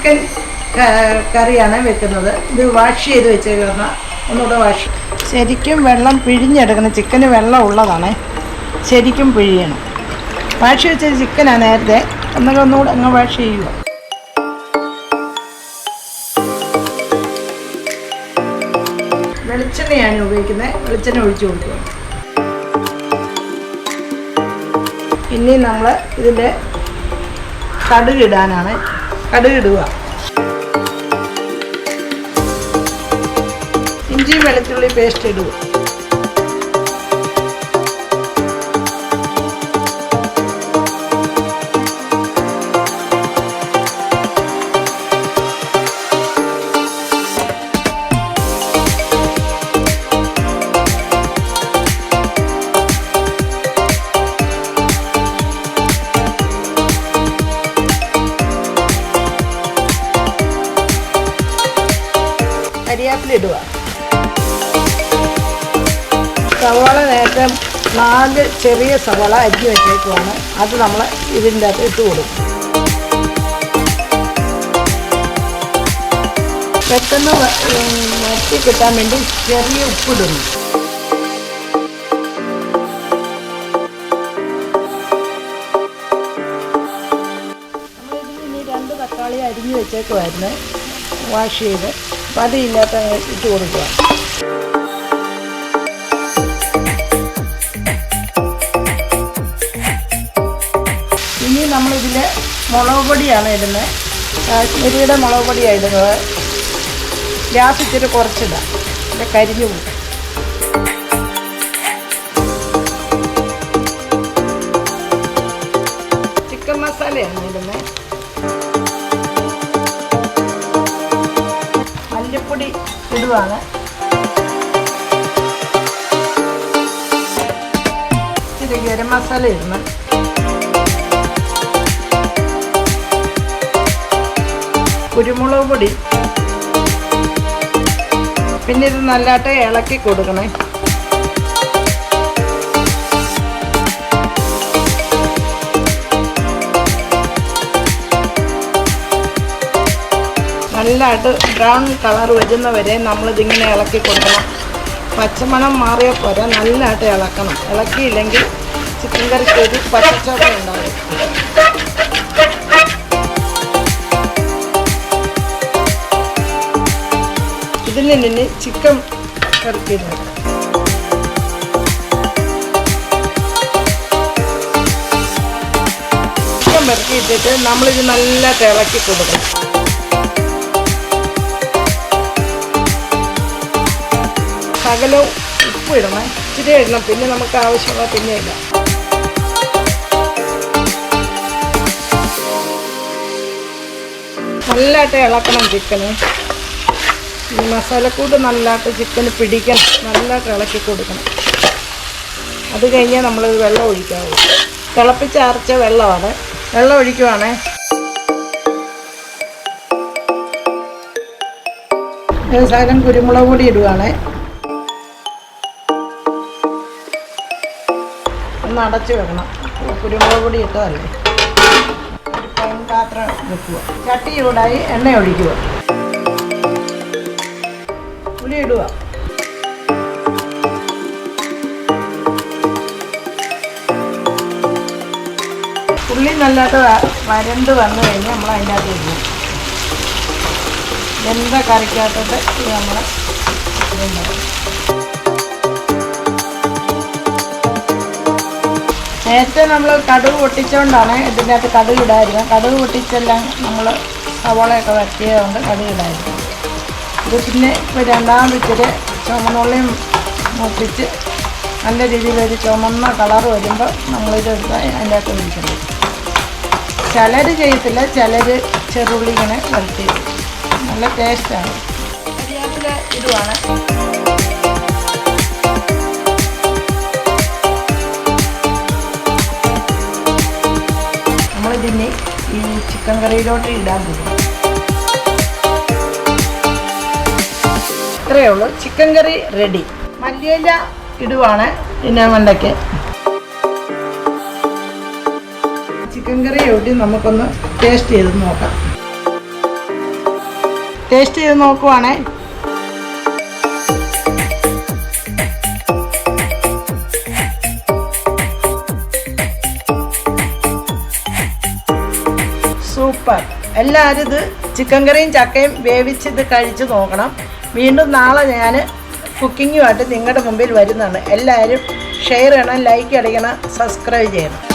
Chicken കറിയാണ് വെക്കുന്നത്. ഇത് വാഷ് ചെയ്ത് വെച്ചേക്കുന്ന ഒന്നുകൂടെ വാഷ് ശരിക്കും വെള്ളം പിഴിഞ്ഞെടുക്കണം. ചിക്കന് വെള്ളം ഉള്ളതാണ്, ശരിക്കും പിഴിയണം. വാഷ് വെച്ച ചിക്കനാണ് നേരത്തെ, എന്നൊക്കെ ഒന്നുകൂടെ അങ്ങ് വാഷ് ചെയ്യുക. വെളിച്ചെണ്ണയാണ് ഉപയോഗിക്കുന്നത്. വെളിച്ചെണ്ണ ഒഴിച്ചു കൊടുക്കുക. ഇനി നമ്മൾ ഇതിൻ്റെ കടുകിടാനാണ്. കടുകിടുക. ഇഞ്ചി വെളുത്തുള്ളി പേസ്റ്റ് ഇടുക. കരിയാപ്പില ഇടുക. സവാള നേരത്തെ 4 ചെറിയ സവാള അരിഞ്ഞ് വെച്ചേക്കുവാണ്. അത് നമ്മൾ ഇതിൻ്റെ അകത്ത് ഇട്ട് കൊടുക്കും. പെട്ടെന്ന് വറ്റി കിട്ടാൻ വേണ്ടി ചെറിയ ഉപ്പിടുന്നു. നമ്മളിതിൽ ഇനി 2 തക്കാളി അരിഞ്ഞ് വെച്ചേക്കുമായിരുന്നു, വാഷ് ചെയ്ത്. അപ്പം അതില്ലാത്ത ഇട്ട് കൊടുക്കുക. ഇനി നമ്മളിതിൽ മുളക് പൊടിയാണ് ഇടുന്നത്. കാശ്മീരിയുടെ മുളക് പൊടിയാണ് ഇടുന്നത്. ഗ്യാസ് ഇച്ചിരി കുറച്ചിടാം, പിന്നെ കരിഞ്ഞു പോകും. ചിക്കൻ മസാലയാണ് ഇടുന്നത്. മല്ലിപ്പൊടി ഇടുവാണ്. ഇച്ചിരി ഗരം മസാല ഇടണം. കുരുമുളക് പൊടി. പിന്നെ ഇത് നല്ലതായിട്ട് ഇളക്കി കൊടുക്കണേ. നല്ലതായിട്ട് ബ്രൗൺ കളർ വരുന്നവരെ നമ്മളിതിങ്ങനെ ഇളക്കി കൊടുക്കണം. പച്ചമണം മാറിയ പോരാ, നല്ലതായിട്ട് ഇളക്കണം. ഇളക്കിയില്ലെങ്കിൽ ചിക്കൻ കറിക്ക് ഒരു പച്ചച്ചോട ഉണ്ടാകും. ഇതിൽ നിന്ന് ചിക്കൻ കറിക്കിടുക. ചിക്കൻ പെറുക്കിയിട്ടിട്ട് നമ്മളിത് നല്ല ഇളക്കി കൊടുക്കണം. ശകലം ഉപ്പ് ഇടണം, ഇച്ചിരി ഇടണം. പിന്നെ നമുക്ക് ആവശ്യമുള്ള പിന്നെ ഇടാം. നല്ലതായിട്ട് ഇളക്കണം ചിക്കന്. ഈ മസാലക്കൂട്ട് നല്ലതായിട്ട് ചിക്കന് പിടിക്കണം. നല്ലതായിട്ട് ഇളക്കി കൊടുക്കണം. അത് കഴിഞ്ഞാൽ നമ്മളിത് വെള്ളം ഒഴിക്കാവൂ. തിളപ്പിച്ചരച്ച വെള്ളമാണ്. വെള്ളം ഒഴിക്കുവാണേ. ശകലം കുരുമുളക് പൊടി ഇടുവാണേ. ഒന്ന് അടച്ചു വെക്കണം. കുരുമുളക് പൊടി ഇട്ടതല്ലേ. പാത്രം വെക്കുക. ചട്ടി ചൂടായി എണ്ണ ഒഴിക്കുക. ഉള്ളി ഇടുക. ഉള്ളി നല്ലതായിട്ട് വരണ്ട് വന്നു കഴിഞ്ഞാൽ നമ്മൾ അതിൻ്റെ അകത്ത് ഇടുക. എന്താ കറിക്കകത്തോട്ട് ഇത് നമ്മൾ നേരത്തെ നമ്മൾ കടുക് പൊട്ടിച്ചുകൊണ്ടാണ് ഇതിൻ്റെ അകത്ത് കടുക് ഇടാതിരുന്നത്. കടുക് പൊട്ടിച്ചെല്ലാം നമ്മൾ സവാളയൊക്കെ വരട്ടിയതുകൊണ്ട് കടുക് ഇടാതിരുന്നത്. ഇത് പിന്നെ ഇപ്പോൾ രണ്ടാമത് ഇച്ചിരി ചുമന്നുള്ളിയും മുപ്പിച്ച് നല്ല രീതിയിലൊരു ചുമന്ന കളർ വരുമ്പോൾ നമ്മളിത് എടുത്ത് അതിൻ്റെ അകത്ത് ഒഴിക്കണം. ചിലർ ചെയ്യത്തില്ല, ചിലർ ചെറുള്ളി ഇങ്ങനെ വരട്ടി. നല്ല ടേസ്റ്റാണ്. കരിയാപ്പില ഇടുവാണ്. നമ്മളിതിന് ഈ ചിക്കൻ കറിയിലോട്ട് ഇടാൻ പോകും. ഇത്രയേ ഉള്ളൂ. ചിക്കൻ കറി റെഡി. മല്ലിയില ഇടുവാണ്. പിന്നെ മണ്ടയ്ക്ക് ചിക്കൻ കറി ഒട്ടി നമുക്കൊന്ന് ടേസ്റ്റ് ചെയ്ത് നോക്കാം. ടേസ്റ്റ് ചെയ്ത് നോക്കുവാണേ. സൂപ്പർ. എല്ലാവരും ഇത് ചിക്കൻ കറിയും ചക്കയും വേവിച്ച് ഇത് കഴിച്ച് നോക്കണം. വീണ്ടും നാളെ ഞാൻ കുക്കിങ്ങുമായിട്ട് നിങ്ങളുടെ മുമ്പിൽ വരുന്നതാണ്. എല്ലാവരും ഷെയർ ചെയ്യണം, ലൈക്ക് അടിക്കണം, സബ്സ്ക്രൈബ് ചെയ്യണം.